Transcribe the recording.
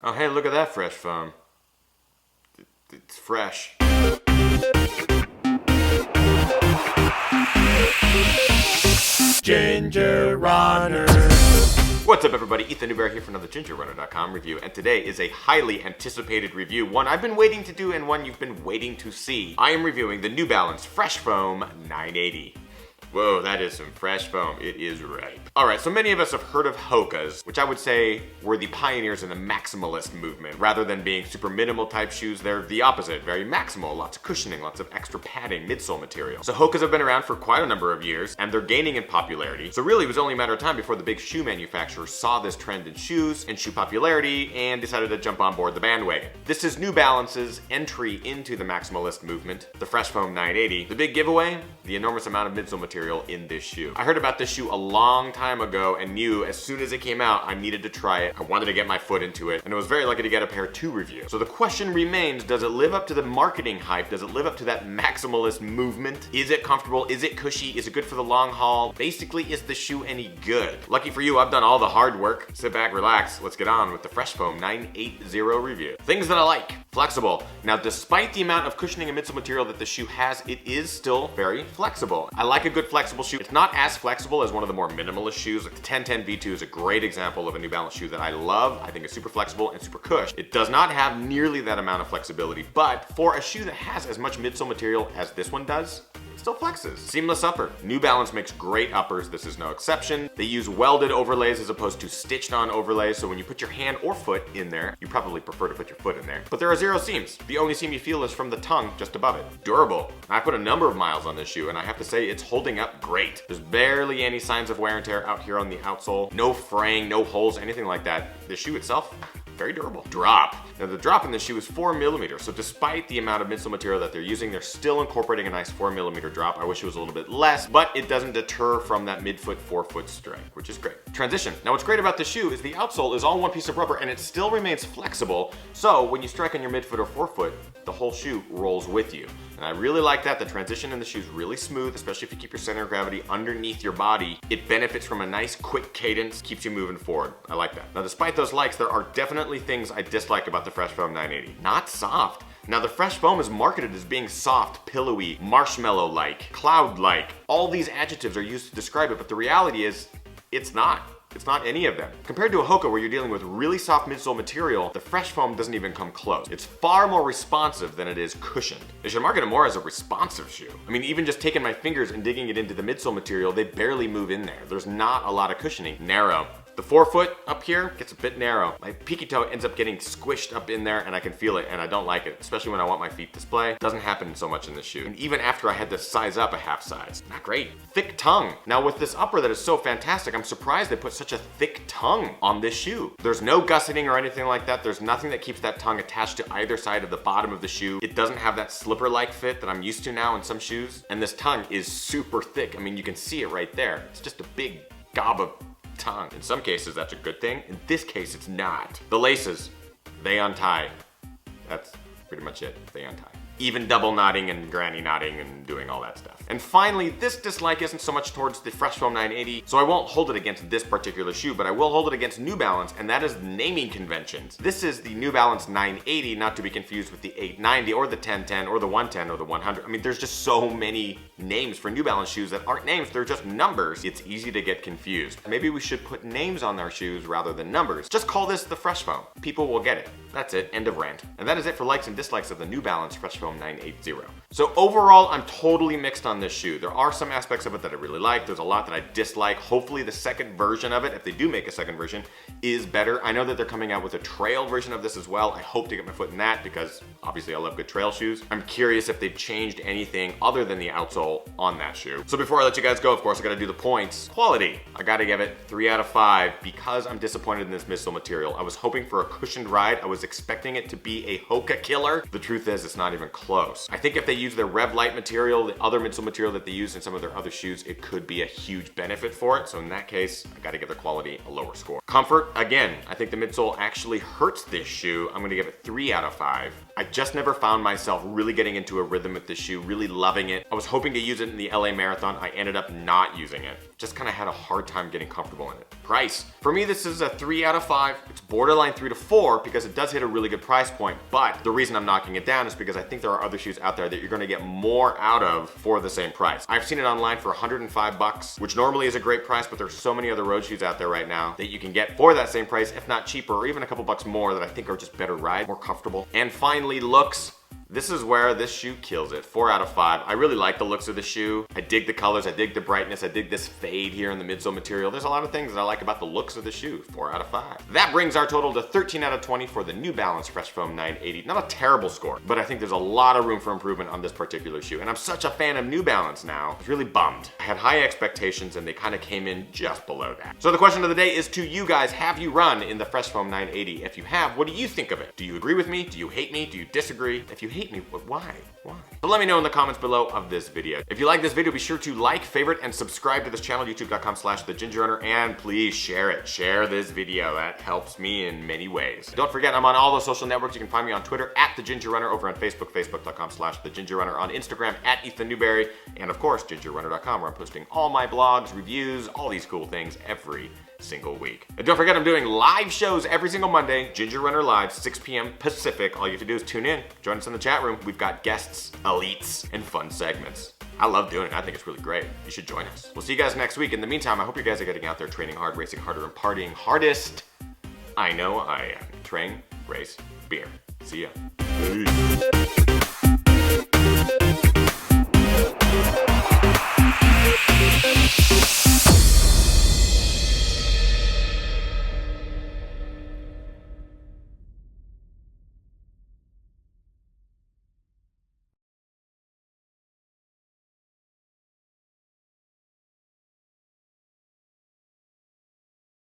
Oh, hey, look at that fresh foam. It's fresh. Ginger Runner. What's up, everybody? Ethan Newberry here for another gingerrunner.com review, and today is a highly anticipated review, one I've been waiting to do and one you've been waiting to see. I am reviewing the New Balance Fresh Foam 980. Whoa, that is some fresh foam. It is ripe. Alright, so many of us have heard of Hokas, which I would say were the pioneers in the maximalist movement. Rather than being super minimal type shoes, they're the opposite. Very maximal, lots of cushioning, lots of extra padding, midsole material. So Hokas have been around for quite a number of years, and they're gaining in popularity. So really, it was only a matter of time before the big shoe manufacturers saw this trend in shoes and shoe popularity and decided to jump on board the bandwagon. This is New Balance's entry into the maximalist movement, the Fresh Foam 980. The big giveaway? The enormous amount of midsole material in this shoe. I heard about this shoe a long time ago and knew as soon as it came out I needed to try it. I wanted to get my foot into it, and I was very lucky to get a pair to review. So the question remains, does it live up to the marketing hype? Does it live up to that maximalist movement? Is it comfortable? Is it cushy? Is it good for the long haul? Basically, is the shoe any good? Lucky for you, I've done all the hard work. Sit back, relax, let's get on with the Fresh Foam 980 review. Things that I like. Flexible. Now, despite the amount of cushioning and midsole material that the shoe has, it is still very flexible. I like a good flexible shoe. It's not as flexible as one of the more minimalist shoes. Like the 1010 V2 is a great example of a New Balance shoe that I love. I think it's super flexible and super cush. It does not have nearly that amount of flexibility, but for a shoe that has as much midsole material as this one does, it still flexes. Seamless upper. New Balance makes great uppers. This is no exception. They use welded overlays as opposed to stitched on overlays, so when you put your hand or foot in there, you probably prefer to put your foot in there. But there are zero seams. The only seam you feel is from the tongue just above it. Durable. I put a number of miles on this shoe and I have to say it's holding up great. There's barely any signs of wear and tear out here on the outsole. No fraying, no holes, anything like that. The shoe itself, very durable. Drop. Now the drop in the shoe is 4mm, so despite the amount of midsole material that they're using, they're still incorporating a nice 4mm drop. I wish it was a little bit less, but it doesn't deter from that mid-foot, forefoot strike, which is great. Transition. Now what's great about the shoe is the outsole is all one piece of rubber and it still remains flexible, so when you strike on your midfoot or forefoot, the whole shoe rolls with you. And I really like that. The transition in the shoe is really smooth, especially if you keep your center of gravity underneath your body. It benefits from a nice quick cadence, keeps you moving forward. I like that. Now despite those likes, there are definitely things I dislike about the Fresh Foam 980. Not soft. Now the Fresh Foam is marketed as being soft, pillowy, marshmallow-like, cloud-like. All these adjectives are used to describe it, but the reality is, it's not. It's not any of them. Compared to a Hoka where you're dealing with really soft midsole material, the Fresh Foam doesn't even come close. It's far more responsive than it is cushioned. They should market it more as a responsive shoe. I mean, even just taking my fingers and digging it into the midsole material, they barely move in there. There's not a lot of cushioning. Narrow. The forefoot up here gets a bit narrow. My peaky toe ends up getting squished up in there and I can feel it and I don't like it, especially when I want my feet display. Doesn't happen so much in this shoe. And even after I had to size up a half size, not great. Thick tongue. Now with this upper that is so fantastic, I'm surprised they put such a thick tongue on this shoe. There's no gusseting or anything like that. There's nothing that keeps that tongue attached to either side of the bottom of the shoe. It doesn't have that slipper-like fit that I'm used to now in some shoes. And this tongue is super thick. I mean, you can see it right there. It's just a big gob of tongue. In some cases, that's a good thing. In this case, it's not. The laces, they untie. That's pretty much it. They untie. Even double knotting and granny knotting and doing all that stuff. And finally, this dislike isn't so much towards the Fresh Foam 980, so I won't hold it against this particular shoe, but I will hold it against New Balance, and that is naming conventions. This is the New Balance 980, not to be confused with the 890 or the 1010 or the 110 or the 100. I mean, there's just so many names for New Balance shoes that aren't names, they're just numbers. It's easy to get confused. Maybe we should put names on our shoes rather than numbers. Just call this the Fresh Foam. People will get it. That's it, end of rant. And that is it for likes and dislikes of the New Balance Fresh Foam 980. So overall, I'm totally mixed on this shoe. There are some aspects of it that I really like. There's a lot that I dislike. Hopefully the second version of it, if they do make a second version, is better. I know that they're coming out with a trail version of this as well. I hope to get my foot in that because obviously I love good trail shoes. I'm curious if they've changed anything other than the outsole on that shoe. So before I let you guys go, of course, I gotta do the points. Quality, I gotta give it 3 out of 5 because I'm disappointed in this midsole material. I was hoping for a cushioned ride. I was expecting it to be a Hoka killer. The truth is, it's not even close. I think if they use their Rev Light material, the other midsole material that they use in some of their other shoes, it could be a huge benefit for it. So in that case, I gotta give their quality a lower score. Comfort, again, I think the midsole actually hurts this shoe. I'm gonna give it 3 out of 5. I just never found myself really getting into a rhythm with this shoe, really loving it. I was hoping to use it in the LA Marathon. I ended up not using it. just kind of had a hard time getting comfortable in it. Price. For me, this is a 3 out of 5. It's borderline 3 to 4 because it does hit a really good price point, but the reason I'm knocking it down is because I think there are other shoes out there that you're gonna get more out of for the same price. I've seen it online for 105 bucks, which normally is a great price, but there's so many other road shoes out there right now that you can get for that same price, if not cheaper, or even a couple bucks more, that I think are just better ride, more comfortable. And finally, looks. This is where this shoe kills it. 4 out of 5. I really like the looks of the shoe. I dig the colors, I dig the brightness, I dig this fade here in the midsole material. There's a lot of things that I like about the looks of the shoe. 4 out of 5. That brings our total to 13 out of 20 for the New Balance Fresh Foam 980. Not a terrible score, but I think there's a lot of room for improvement on this particular shoe. And I'm such a fan of New Balance now, I was really bummed. I had high expectations and they kind of came in just below that. So the question of the day is to you guys, have you run in the Fresh Foam 980? If you have, what do you think of it? Do you agree with me? Do you hate me? Do you disagree? If you hate me, why? Why? So let me know in the comments below of this video. If you like this video, be sure to like, favorite, and subscribe to this channel, youtube.com/thegingerrunner, and please share it. Share this video. That helps me in many ways. Don't forget, I'm on all the social networks. You can find me on Twitter @thegingerrunner, over on Facebook, facebook.com/thegingerrunner, on Instagram @EthanNewberry, and of course, gingerrunner.com, where I'm posting all my blogs, reviews, all these cool things every single week. And don't forget, I'm doing live shows every single Monday, Ginger Runner Live, 6 p.m. Pacific. All you have to do is tune in, join us in the chat room. We've got guests, elites, and fun segments. I love doing it. I think it's really great. You should join us. We'll see you guys next week. In the meantime, I hope you guys are getting out there training hard, racing harder, and partying hardest. I know I am. Train, race, beer. See ya. Peace.